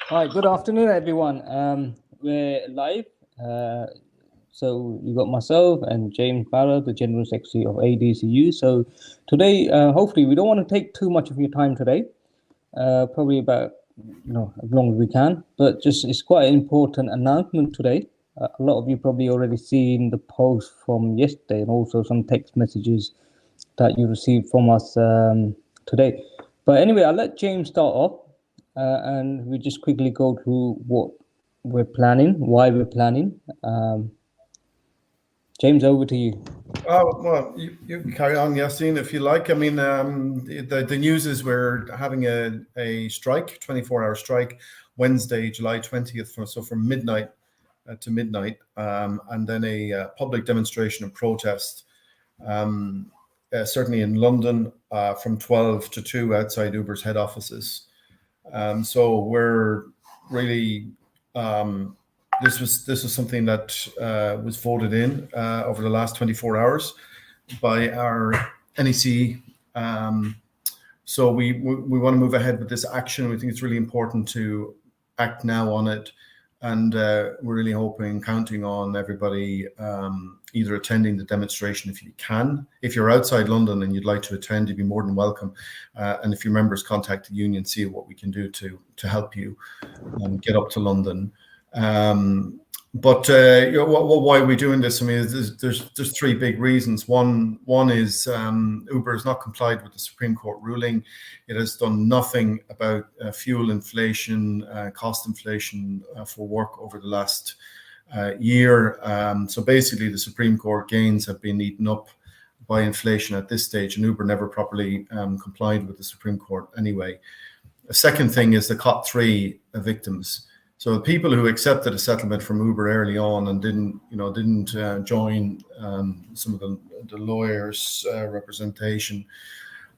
Hi, good afternoon, everyone. We're live. So you got myself and James Barrow, the General Secretary of ADCU. So today, hopefully, we don't want to take too much of your time today. Probably about as long as we can. But just it's quite an important announcement today. A lot of you probably already seen the post from yesterday, and also some text messages that you received from us today. But anyway, I'll let James start off, and we just quickly go through what we're planning, why we're planning. James, over to you. Oh, well, you can carry on, Yassine, if you like. I mean, the news is we're having a strike, 24-hour strike, Wednesday, July 20th, so from midnight to midnight, and then a public demonstration and protest, certainly in London, from 12 to 2 outside Uber's head offices. So we're really this was something that was voted in over the last 24 hours by our NEC. So we want to move ahead with this action. We think it's really important to act now on it, and we're really hoping, counting on everybody either attending the demonstration if you can. If you're outside London and you'd like to attend, you'd be more than welcome. And if your members, contact the union, see what we can do to help you get up to London. But why are we doing this? I mean, there's three big reasons. One is Uber has not complied with the Supreme Court ruling. It has done nothing about fuel inflation, cost inflation for work over the last year. So basically, the Supreme Court gains have been eaten up by inflation at this stage, and Uber never properly complied with the Supreme Court anyway. A second thing is the COT3 victims. So the people who accepted a settlement from Uber early on and didn't join some of the lawyers' representation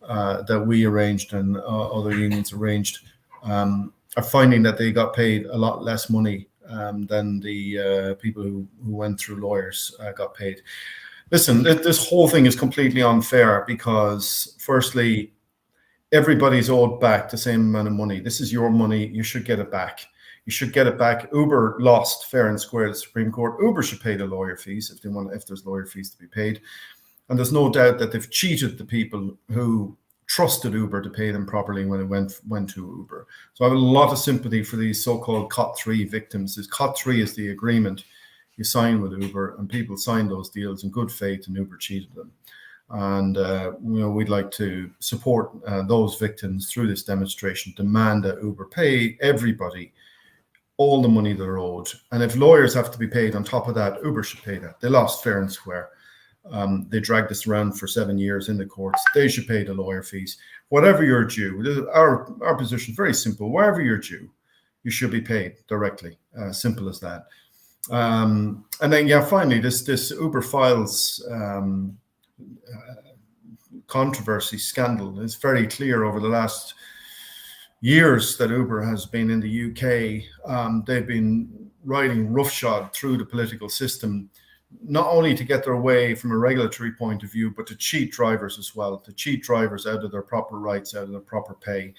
that we arranged and other unions arranged are finding that they got paid a lot less money than the people who went through lawyers got paid. Listen, this whole thing is completely unfair because, firstly, everybody's owed back the same amount of money. This is your money. You should get it back. You should get it back. Uber lost fair and square at the Supreme Court. Uber should pay the lawyer fees if there's lawyer fees to be paid. And there's no doubt that they've cheated the people who trusted Uber to pay them properly when it went to Uber. So I have a lot of sympathy for these so-called COT3 victims. COT3 is the agreement you sign with Uber, and people signed those deals in good faith, and Uber cheated them. And we'd like to support those victims through this demonstration, demand that Uber pay everybody all the money they're owed. And if lawyers have to be paid on top of that, Uber should pay that. They lost fair and square. They dragged this around for 7 years in the courts. They should pay the lawyer fees. Whatever you're due, our position is very simple. Wherever you're due, you should be paid directly. Simple as that. And then, finally, this Uber Files controversy scandal is very clear over the last years that Uber has been in the UK. They've been riding roughshod through the political system, not only to get their way from a regulatory point of view, but to cheat drivers as well, to cheat drivers out of their proper rights, out of their proper pay.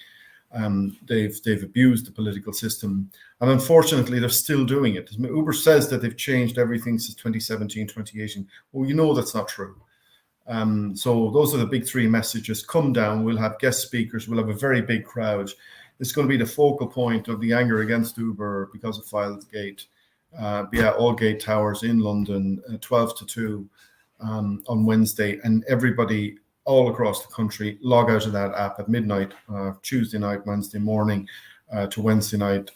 They've abused the political system, and unfortunately, they're still doing it. Uber says that they've changed everything since 2017, 2018. Well, that's not true. So those are the big three messages. Come down. We'll have guest speakers. We'll have a very big crowd. It's going to be the focal point of the anger against Uber because of Filesgate. Aldgate Towers in London, 12 to 2 on Wednesday. And everybody all across the country log out of that app at midnight, Tuesday night, Wednesday morning to Wednesday night,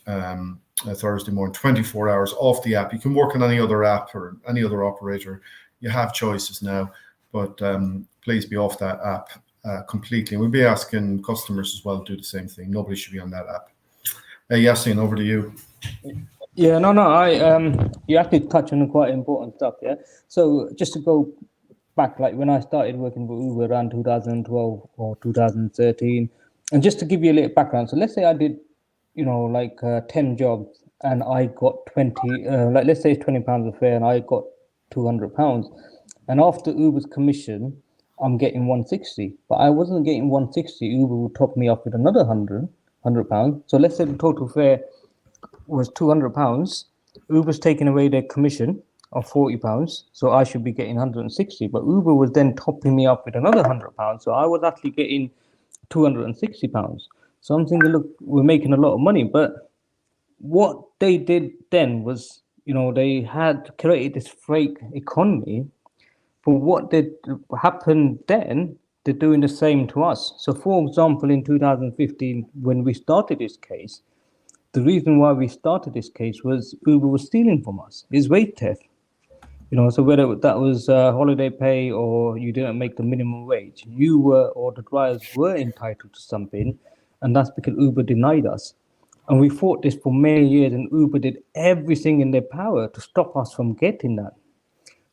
Thursday morning, 24 hours off the app. You can work on any other app or any other operator. You have choices now. But please be off that app completely. We'll be asking customers as well to do the same thing. Nobody should be on that app. Yassine, over to you. Yeah, you actually touch on quite important stuff, yeah? So just to go back, like when I started working for Uber around 2012 or 2013, and just to give you a little background, so let's say I did, 10 jobs and I got 20, let's say it's £20 a fare and I got £200. And after Uber's commission, I'm getting 160, but I wasn't getting 160. Uber would top me up with another £100. So let's say the total fare was £200. Uber's taking away their commission of £40, so I should be getting 160. But Uber was then topping me up with another £100, so I was actually getting £260. So I'm thinking, look, we're making a lot of money. But what they did then was, they had created this fake economy. But what did happen then? They're doing the same to us. So, for example, in 2015, when we started this case, the reason why we started this case was Uber was stealing from us. It's wage theft. So whether that was holiday pay or you didn't make the minimum wage, you were, or the drivers were entitled to something, and that's because Uber denied us. And we fought this for many years, and Uber did everything in their power to stop us from getting that.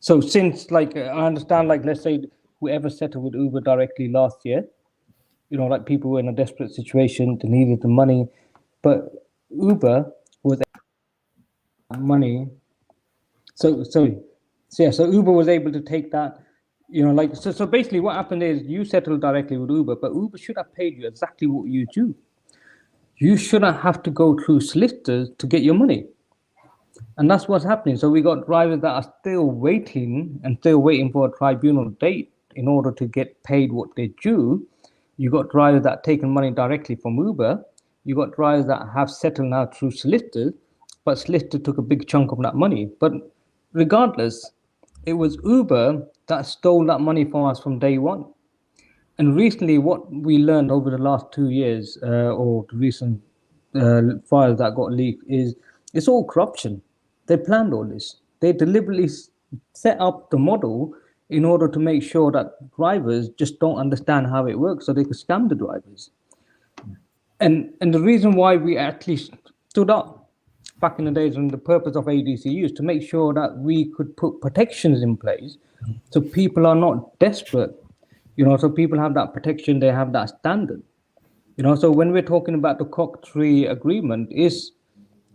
So since, I understand, let's say whoever settled with Uber directly last year, people were in a desperate situation, they needed the money, but Uber was money. So Uber was able to take that, so basically what happened is you settled directly with Uber, but Uber should have paid you exactly what you do. You shouldn't have to go through solicitors to get your money. And that's what's happening. So we got drivers that are still waiting for a tribunal date in order to get paid what they due. You got drivers that are taking money directly from Uber. You got drivers that have settled now through solicitors, but solicitor took a big chunk of that money. But regardless, it was Uber that stole that money from us from day one. And recently, what we learned over the last 2 years, or the recent files that got leaked, is it's all corruption. They planned all this. They deliberately set up the model in order to make sure that drivers just don't understand how it works, so they could scam the drivers. And the reason why we actually stood up back in the days, and the purpose of ADCU is to make sure that we could put protections in place so people are not desperate. So people have that protection, they have that standard. So when we're talking about the COC3 agreement, is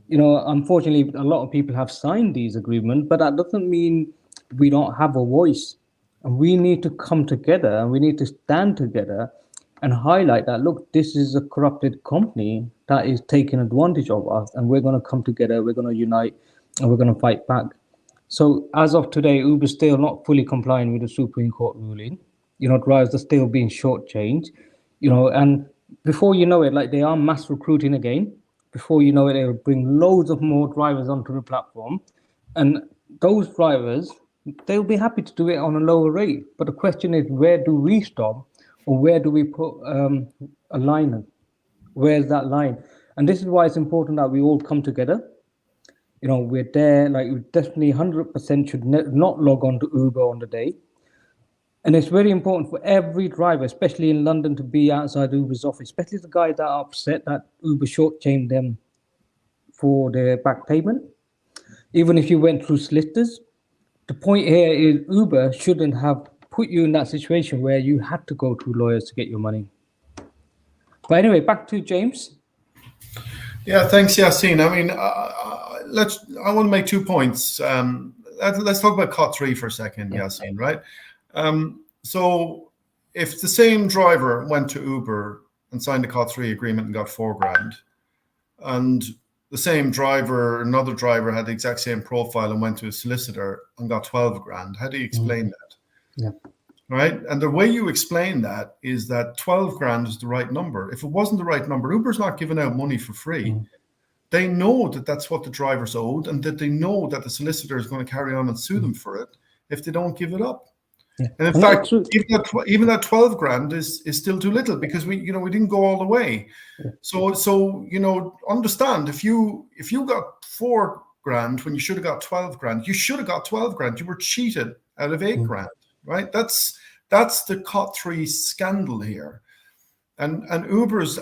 unfortunately, a lot of people have signed these agreements, but that doesn't mean we don't have a voice. And we need to come together and we need to stand together and highlight that, look, this is a corrupted company that is taking advantage of us, and we're going to come together, we're going to unite, and we're going to fight back. So as of today, Uber's still not fully complying with the Supreme Court ruling. Drivers are still being shortchanged, and before you know it, they are mass recruiting again. Before you know it, they'll bring loads of more drivers onto the platform. And those drivers, they'll be happy to do it on a lower rate. But the question is, where do we stop, or where do we put a line? Where's that line? And this is why it's important that we all come together. We're there, we definitely 100% should not log on to Uber on the day. And it's very important for every driver, especially in London, to be outside Uber's office, especially the guys that are upset that Uber shortchanged them for their back payment. Even if you went through solicitors, the point here is Uber shouldn't have put you in that situation where you had to go through lawyers to get your money. But anyway, back to James. Yeah, thanks, Yassine. I mean, I want to make 2 points. Let's talk about COT3 for a second, Yassine, right? So if the same driver went to Uber and signed a COT3 agreement and got $4,000, and the same driver, another driver, had the exact same profile and went to a solicitor and got $12,000, how do you explain that? Yeah. Right? And the way you explain that is that $12,000 is the right number. If it wasn't the right number, Uber's not giving out money for free. They know that that's what the driver's owed, and that they know that the solicitor is going to carry on and sue them for it if they don't give it up. Yeah. And in fact, even that $12,000 is still too little, because we didn't go all the way. Yeah. So understand, if you got $4,000 when you should have got $12,000, you should have got $12,000. You were cheated out of $8,000, right? That's the COT3 scandal here, and Uber's,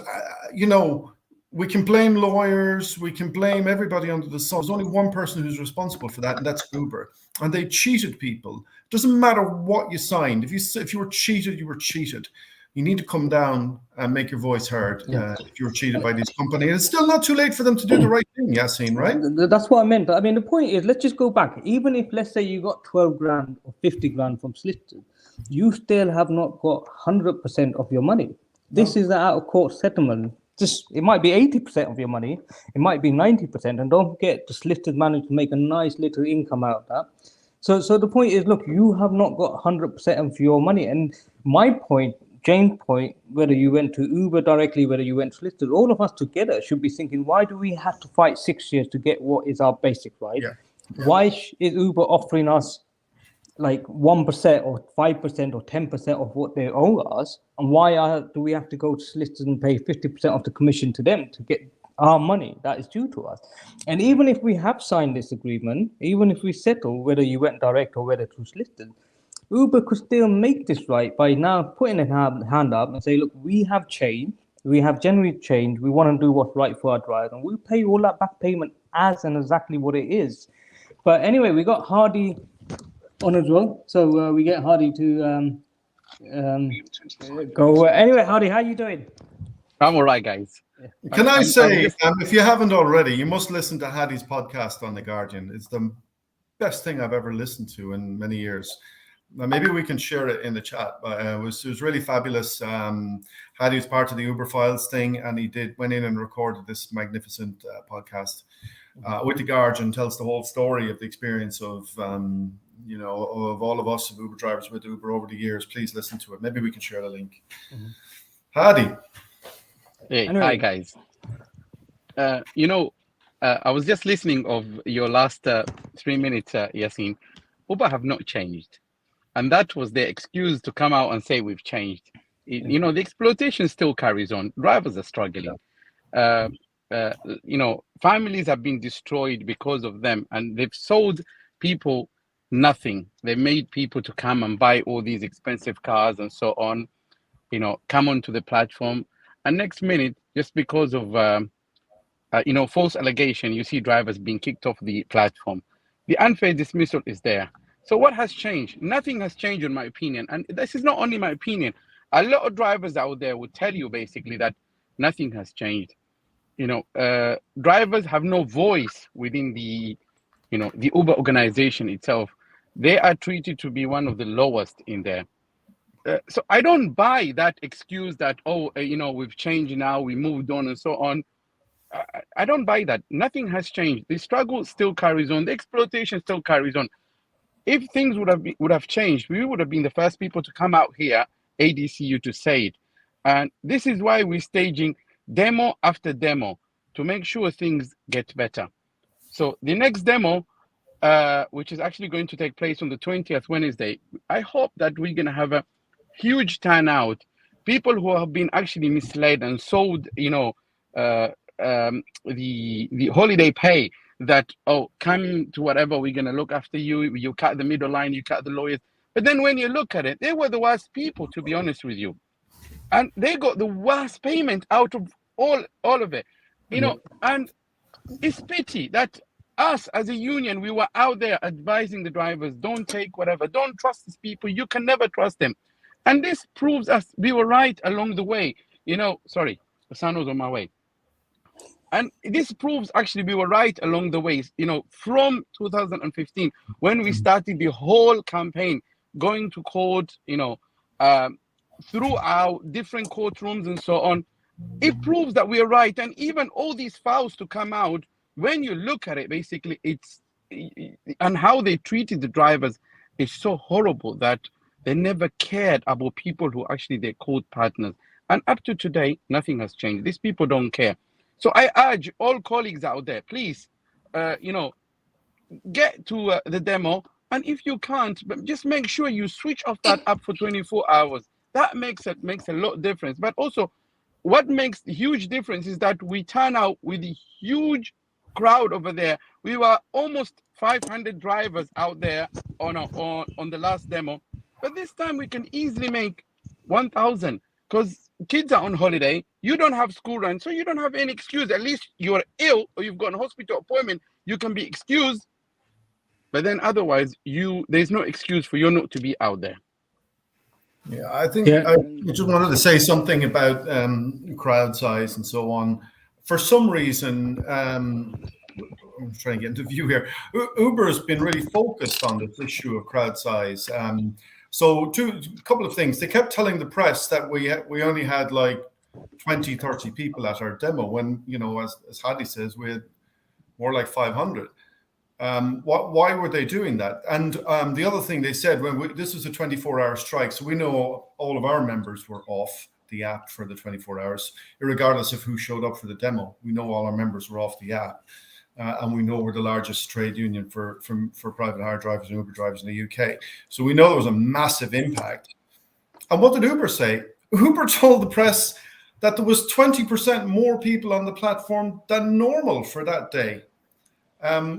we can blame lawyers, we can blame everybody under the sun. There's only one person who's responsible for that, and that's Uber. And they cheated people. Doesn't matter what you signed. If you were cheated, you were cheated. You need to come down and make your voice heard if you were cheated by this company. And it's still not too late for them to do the right thing, Yassine, right? That's what I meant. I mean, the point is, let's just go back. Even if, let's say, you got $12,000 or $50,000 from solicitors, you still have not got 100% of your money. This is an out-of-court settlement. Just it might be 80% of your money, it might be 90%, and don't forget, just Lyft managed to make a nice little income out of that. So the point is, look, you have not got 100% of your money. And my point, James' point, whether you went to Uber directly, whether you went to Lyft, all of us together should be thinking, why do we have to fight 6 years to get what is our basic right? Yeah. Why is Uber offering us like 1% or 5% or 10% of what they owe us? And why do we have to go to solicitors and pay 50% of the commission to them to get our money that is due to us? And even if we have signed this agreement, even if we settle, whether you went direct or whether through solicitors, Uber could still make this right by now putting a hand up and say, look, we have changed. We have genuinely changed. We want to do what's right for our driver, and we'll pay all that back payment as and exactly what it is. But anyway, we got Hardy on as well, so we get Hardy to go. Anyway, Hardy, how you doing? I'm all right, guys. Can I say, if you haven't already, you must listen to Hadi's podcast on The Guardian. It's the best thing I've ever listened to in many years. Maybe we can share it in the chat. It was really fabulous. Hadi was part of the Uber Files thing, and he went in and recorded this magnificent podcast with The Guardian. Tells the whole story of the experience of of all of us Uber drivers with Uber over the years. Please listen to it. Maybe we can share the link. Mm-hmm. Hadi. Hey, anyway. Hi guys. I was just listening of your last 3 minutes, Yassine. Uber have not changed, and that was their excuse to come out and say we've changed. The exploitation still carries on. Drivers are struggling. Families have been destroyed because of them, and they've sold people nothing. They made people to come and buy all these expensive cars and so on. Come onto the platform. And next minute, just because of false allegation, you see drivers being kicked off the platform. The unfair dismissal is there. So what has changed? Nothing has changed, in my opinion. And this is not only my opinion. A lot of drivers out there will tell you basically that nothing has changed. Drivers have no voice within the Uber organization itself. They are treated to be one of the lowest in there. So I don't buy that excuse that, we've changed now, we moved on and so on. I don't buy that. Nothing has changed. The struggle still carries on. The exploitation still carries on. If things would have changed, we would have been the first people to come out here, ADCU, to say it. And this is why we're staging demo after demo to make sure things get better. So the next demo, which is actually going to take place on the 20th Wednesday, I hope that we're going to have a huge turnout. People who have been actually misled and sold, the holiday pay that, come to whatever, we're going to look after you. You cut the middle line, you cut the lawyers. But then when you look at it, they were the worst people, to be honest with you. And they got the worst payment out of all of it, and it's pity that us as a union, we were out there advising the drivers, don't take whatever, don't trust these people, you can never trust them. And this proves us we were right along the way. Sorry, the sun was on my way. And this proves actually we were right along the way, from 2015, when we started the whole campaign, going to court, through our different courtrooms and so on. It proves that we are right. And even all these files to come out, when you look at it, basically, and how they treated the drivers is so horrible that they never cared about people who actually their code partners. And up to today, nothing has changed. These people don't care. So I urge all colleagues out there, please, get to the demo. And if you can't, but just make sure you switch off that app for 24 hours. That makes a lot of difference. But also, what makes a huge difference is that we turn out with a huge crowd over there. We were almost 500 drivers out there on the last demo. But this time we can easily make 1,000 because kids are on holiday. You don't have school run, so you don't have any excuse. At least you're ill or you've got a hospital appointment. You can be excused. But then otherwise, there's no excuse for you not to be out there. Yeah, I think I just wanted to say something about crowd size and so on. For some reason, I'm trying to get into view here. Uber has been really focused on this issue of crowd size. So a couple of things. They kept telling the press that we only had like 20, 30 people at our demo when, as Hadi says, we had more like 500. Why were they doing that? And the other thing they said, this was a 24-hour strike, so we know all of our members were off the app for the 24 hours, regardless of who showed up for the demo. We know all our members were off the app. And we know we're the largest trade union for private hire drivers and Uber drivers in the UK. So we know there was a massive impact. And what did Uber say? Uber told the press that there was 20% more people on the platform than normal for that day,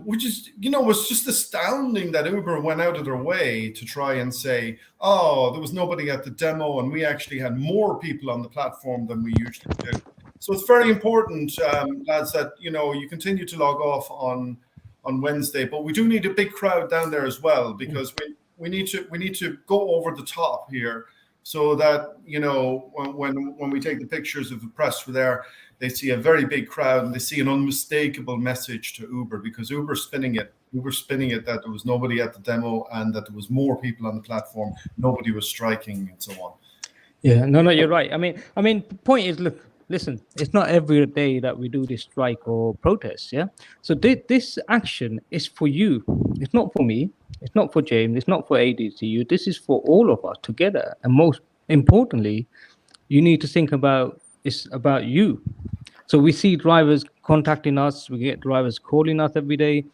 which is, was just astounding that Uber went out of their way to try and say, oh, there was nobody at the demo and we actually had more people on the platform than we usually do. So it's very important, lads, that, you continue to log off on Wednesday, but we do need a big crowd down there as well, because we need to go over the top here, so that, when we take the pictures of the press there, they see a very big crowd and they see an unmistakable message to Uber, because Uber's spinning it that there was nobody at the demo and that there was more people on the platform, nobody was striking and so on. Yeah, no, you're right. I mean, the point is, look, listen, it's not every day that we do this strike or protest, yeah? So this action is for you. It's not for me. It's not for James. It's not for ADCU. This is for all of us together. And most importantly, you need to think about, it's about you. So we see drivers contacting us. We get drivers calling us every day.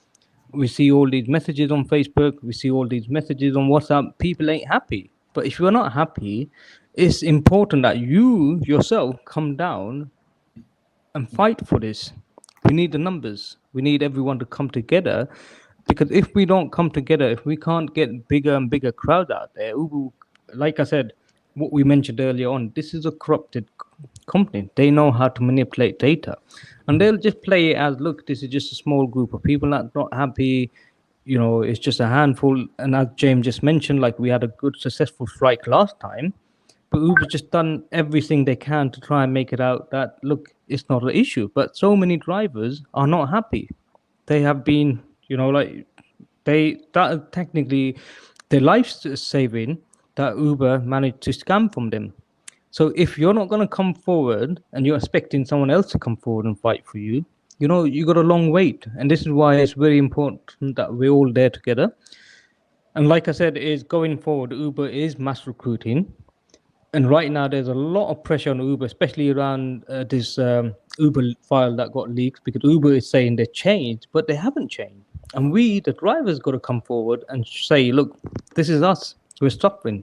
We see all these messages on Facebook. We see all these messages on WhatsApp. People ain't happy. But if you're not happy, it's important that you yourself come down and fight for this. We need the numbers. We need everyone to come together, because if we don't come together, if we can't get bigger and bigger crowds out there, like I said, what we mentioned earlier on, this is a corrupted company. They know how to manipulate data, and they'll just play it as, look, this is just a small group of people that are not happy. It's just a handful. And as James just mentioned, like, we had a good successful strike last time. But Uber's just done everything they can to try and make it out that, look, it's not an issue. But so many drivers are not happy. They have been, technically their life saving that Uber managed to scam from them. So if you're not going to come forward and you're expecting someone else to come forward and fight for you, you got a long wait. And this is why it's very important that we're all there together. And like I said, is going forward, Uber is mass recruiting. And right now, there's a lot of pressure on Uber, especially around this Uber file that got leaked, because Uber is saying they changed, but they haven't changed. And we, the drivers, got to come forward and say, look, this is us. We're suffering.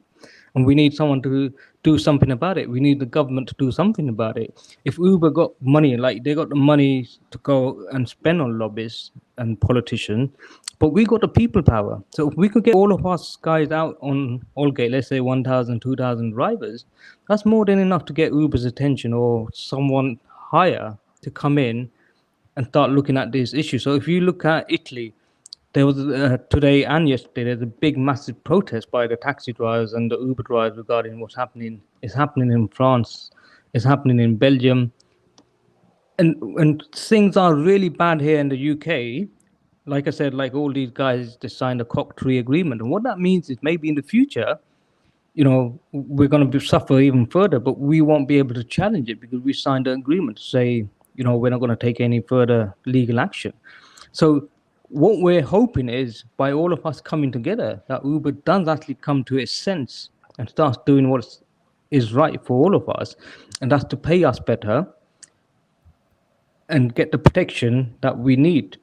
And we need someone to do something about it. We need the government to do something about it. If Uber got money, like they got the money to go and spend on lobbyists and politicians, but we got the people power. So if we could get all of us guys out on Allgate, let's say 1,000, 2,000 drivers, that's more than enough to get Uber's attention or someone higher to come in and start looking at this issue. So if you look at Italy, there was today and yesterday, there's a big, massive protest by the taxi drivers and the Uber drivers regarding what's happening. It's happening in France. It's happening in Belgium. And things are really bad here in the UK. Like I said, like all these guys, they signed a cock-tree agreement. And what that means is maybe in the future, we're going to suffer even further, but we won't be able to challenge it because we signed an agreement to say, we're not going to take any further legal action. So what we're hoping is, by all of us coming together, that Uber does actually come to its sense and starts doing what is right for all of us, and that's to pay us better and get the protection that we need.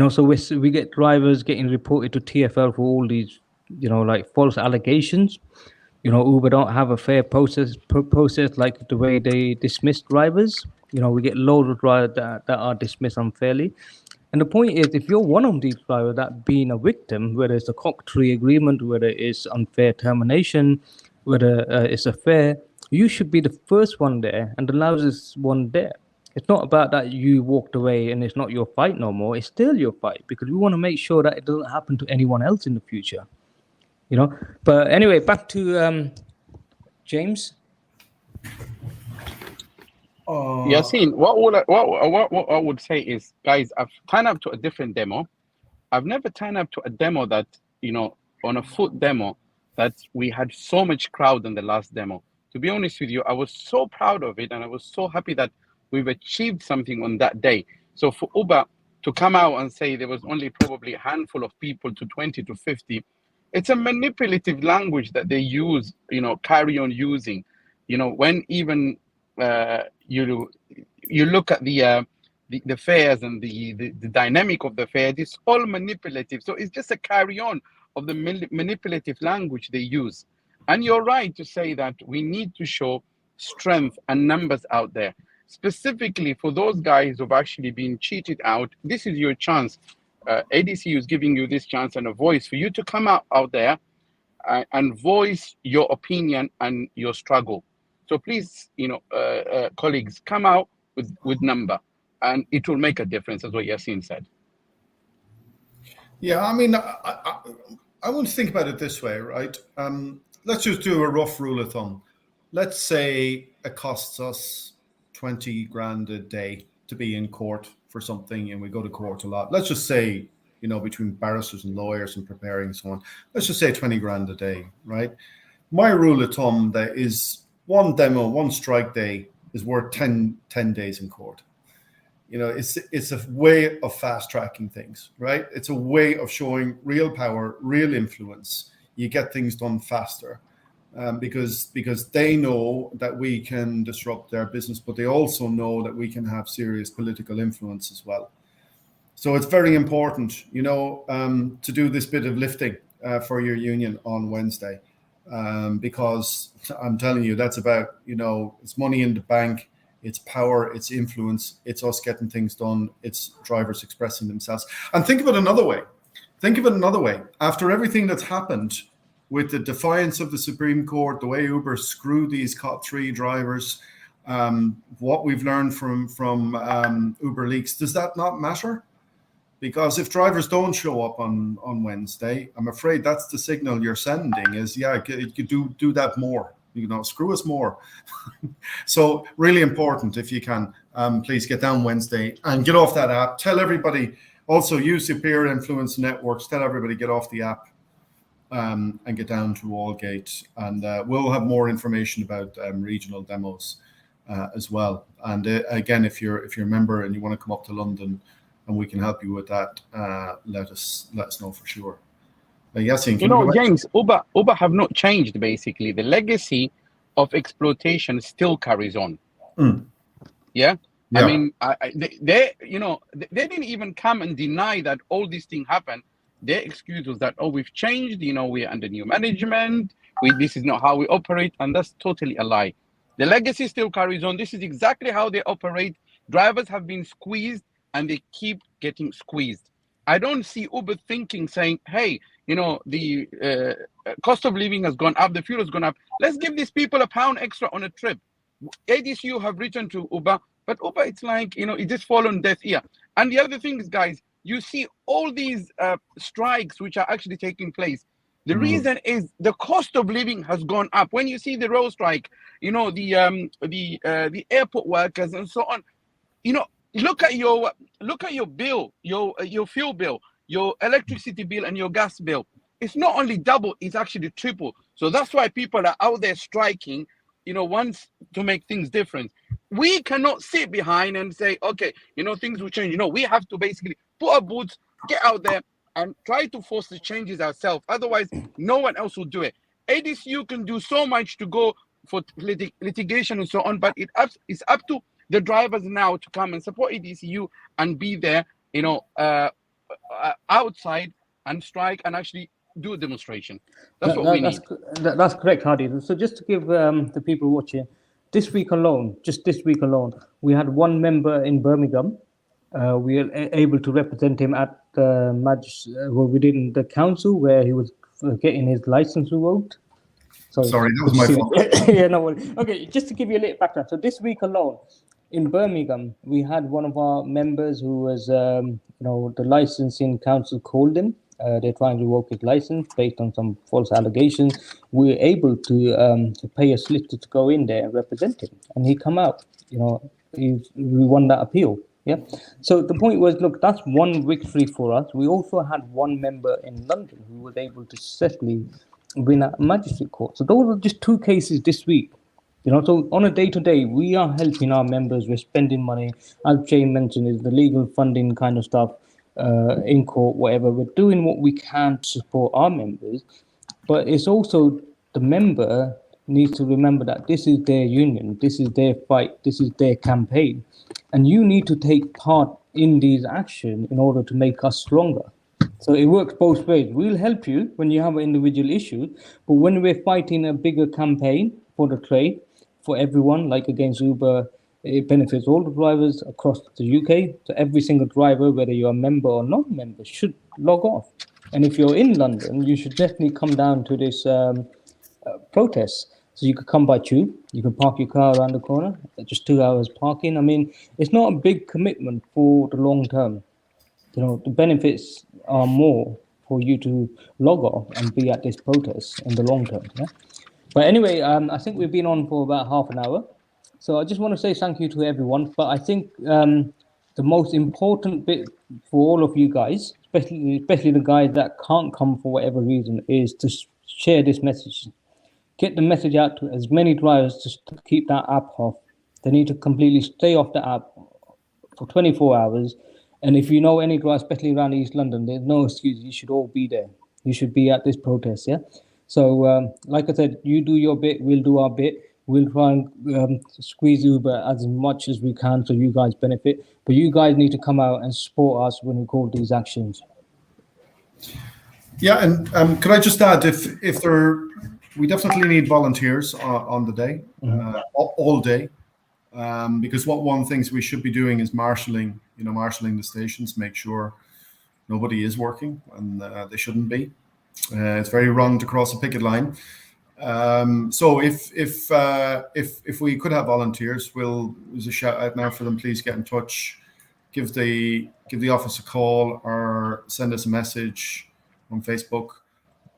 So we get drivers getting reported to TfL for all these, like false allegations. Uber don't have a fair process like the way they dismiss drivers. We get loads of drivers that are dismissed unfairly. And the point is, if you're one of these drivers that being a victim, whether it's a cock-tree agreement, whether it's unfair termination, whether it's a fair, you should be the first one there and the loudest one there. It's not about that you walked away and it's not your fight no more. It's still your fight, because we want to make sure that it doesn't happen to anyone else in the future. But anyway, back to James. Yassine, what I would say is, guys, I've turned up to a different demo. I've never turned up to a demo that, on a foot demo, that we had so much crowd in the last demo. to be honest with you, I was so proud of it, and I was so happy that we've achieved something on that day. So for Uber to come out and say there was only probably a handful of people to 20 to 50, it's a manipulative language that they use, carry on using. When even you look at the fares and the dynamic of the fares, it's all manipulative. So it's just a carry on of the manipulative language they use. And you're right to say that we need to show strength and numbers out there. Specifically for those guys who've actually been cheated out, this is your chance. ADCU is giving you this chance and a voice for you to come out there and voice your opinion and your struggle. So please, colleagues, come out with number, and it will make a difference, as what Yassine said. Yeah, I mean, I want to think about it this way, right? Let's just do a rough rule of thumb. Let's say it costs us 20 grand a day to be in court for something, and we go to court a lot. Let's just say, between barristers and lawyers and preparing and so on, let's just say 20 grand a day, right? My rule of thumb that is one demo, one strike day is worth 10 days in court. It's a way of fast tracking things, right? It's a way of showing real power, real influence. You get things done faster because they know that we can disrupt their business, but they also know that we can have serious political influence as well. So it's very important, to do this bit of lifting for your union on Wednesday, because I'm telling you, that's about, it's money in the bank. It's power, it's influence, it's us getting things done, it's drivers expressing themselves. And think of it another way. After everything that's happened with the defiance of the Supreme Court, the way Uber screwed these COT3 drivers, what we've learned from Uber leaks, does that not matter? Because if drivers don't show up on Wednesday, I'm afraid that's the signal you're sending is, you could do that more. Screw us more. So really important, if you can, please get down Wednesday and get off that app. Tell everybody, also use your peer influence networks. Tell everybody, get off the app and get down to Aldgate. And we'll have more information about regional demos as well. And again, if you're a member and you want to come up to London and we can help you with that, let us know for sure. Yassine, James, Uber have not changed. Basically, the legacy of exploitation still carries on. Yeah? I mean, they didn't even come and deny that all these things happened. Their excuse was that, we've changed. We're under new management. This is not how we operate, and that's totally a lie. The legacy still carries on. This is exactly how they operate. Drivers have been squeezed, and they keep getting squeezed. I don't see Uber saying, hey, the cost of living has gone up, the fuel has gone up. Let's give these people £1 extra on a trip. ADCU have written to Uber, but Uber, it's like, it just fall on deaf ear. And the other thing is, guys, you see all these strikes which are actually taking place. The reason is the cost of living has gone up. When you see the road strike, the airport workers and so on, look at your bill, your fuel bill, your electricity bill, and your gas bill. It's not only double; it's actually triple. So that's why people are out there striking. Wants to make things different. We cannot sit behind and say, okay, things will change. We have to basically put our boots, get out there, and try to force the changes ourselves. Otherwise, no one else will do it. ADCU can do so much to go for litigation and so on, but it's up to the drivers now to come and support ADCU and be there, outside and strike and actually do a demonstration. That's what we need. That's correct, Hadi. So just to give the people watching, this week alone, we had one member in Birmingham. We were able to represent him at within the council where he was getting his license revoked. Sorry, that was my fault. Yeah, no worries. Okay, just to give you a little background. So this week alone, in Birmingham, we had one of our members who was, the licensing council called him. They're trying to revoke his license based on some false allegations. We were able to pay a solicitor to go in there and represent him, and he come out. We won that appeal. Yeah. So the point was, look, that's one victory for us. We also had one member in London who was able to successfully win at a magistrate court. So those are just two cases this week. You know, so on a day-to-day, we are helping our members. We're spending money. As Jane mentioned, is the legal funding kind of stuff, in court, whatever. We're doing what we can to support our members, but it's also the member needs to remember that this is their union, this is their fight, this is their campaign, and you need to take part in these actions in order to make us stronger. So it works both ways. We'll help you when you have an individual issue, but when we're fighting a bigger campaign for the trade, for everyone, like against Uber, it benefits all the drivers across the UK. So every single driver, whether you're a member or not a member, should log off. And if you're in London, you should definitely come down to this protest. So you could come by tube, you can park your car around the corner, just 2 hours parking. I mean, it's not a big commitment for the long term. You know, the benefits are more for you to log off and be at this protest in the long term. Yeah. But anyway, I think we've been on for about half an hour. So I just want to say thank you to everyone. But I think the most important bit for all of you guys, especially the guys that can't come for whatever reason, is to share this message. Get the message out to as many drivers to keep that app off. They need to completely stay off the app for 24 hours. And if you know any driver, especially around East London, there's no excuse. You should all be there. You should be at this protest, yeah? So, like I said, you do your bit, we'll do our bit. We'll try and squeeze Uber as much as we can so you guys benefit. But you guys need to come out and support us when we call these actions. Yeah, and could I just add, if there, we definitely need volunteers on the day, all day, because one of the things we should be doing is marshalling the stations, make sure nobody is working, and they shouldn't be. It's very wrong to cross a picket line. So if we could have volunteers, there's a shout out now for them. Please get in touch, give the office a call, or send us a message on Facebook,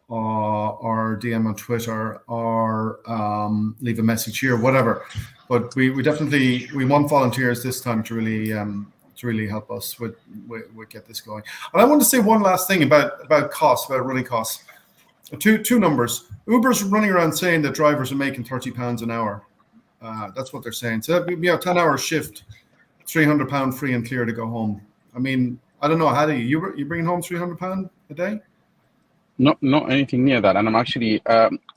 or DM on Twitter, or leave a message here, whatever. But we definitely want volunteers this time to really help us with get this going. And I want to say one last thing about costs, about running costs. Two numbers. Uber's running around saying that drivers are making £30 an hour. That's what they're saying. So 10-hour shift, £300 free and clear to go home. I mean, I don't know, how do you bringing home £300 a day? Not anything near that. And I'm actually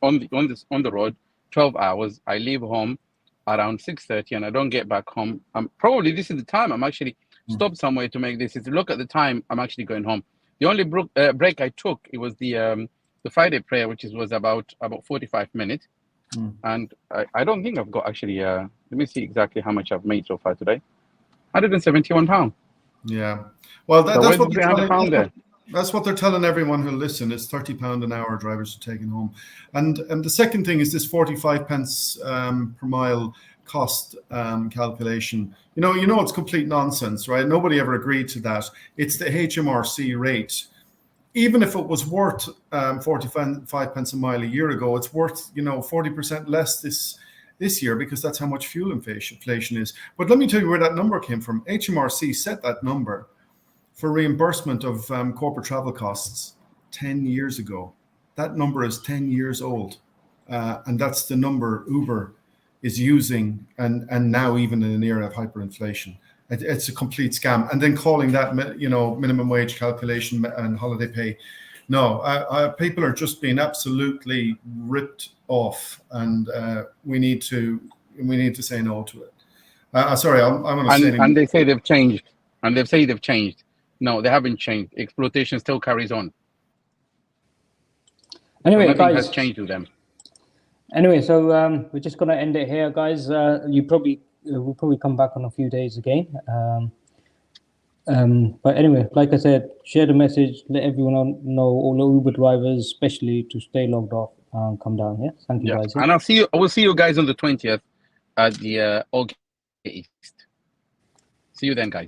on the road 12 hours. I leave home around 6:30 and I don't get back home. Probably this is the time I'm actually stopped somewhere to make this. Is look at the time I'm actually going home. The only break I took, it was the Friday prayer, which was about 45 minutes. And I don't think I've got actually, let me see exactly how much I've made so far today. £171. Yeah. Well, that's what they're £300 there. That's what they're telling everyone who listen. It's £30 an hour drivers are taking home. And the second thing is this 45 pence per mile cost calculation. You know it's complete nonsense, right? Nobody ever agreed to that. It's the HMRC rate. Even if it was worth 45 pence a mile a year ago, it's worth 40% less this year, because that's how much fuel inflation is. But let me tell you where that number came from. HMRC set that number for reimbursement of corporate travel costs 10 years ago. That number is 10 years old. And that's the number Uber is using, and now even in an era of hyperinflation. It's a complete scam. And then calling that, minimum wage calculation and holiday pay. No, people are just being absolutely ripped off, and we need to say no to it. Sorry, I'm going to say. And they say they've changed. And they say they've changed. No, they haven't changed. Exploitation still carries on. Anyway, nothing guys, has changed with them. Anyway, so we're just going to end it here, guys. We'll probably come back on a few days again. But anyway, like I said, share the message, let everyone know, all the Uber drivers, especially, to stay logged off and come down. Yeah, thank you, guys. And I will see you guys on the 20th at the Aldgate East. See you then, guys.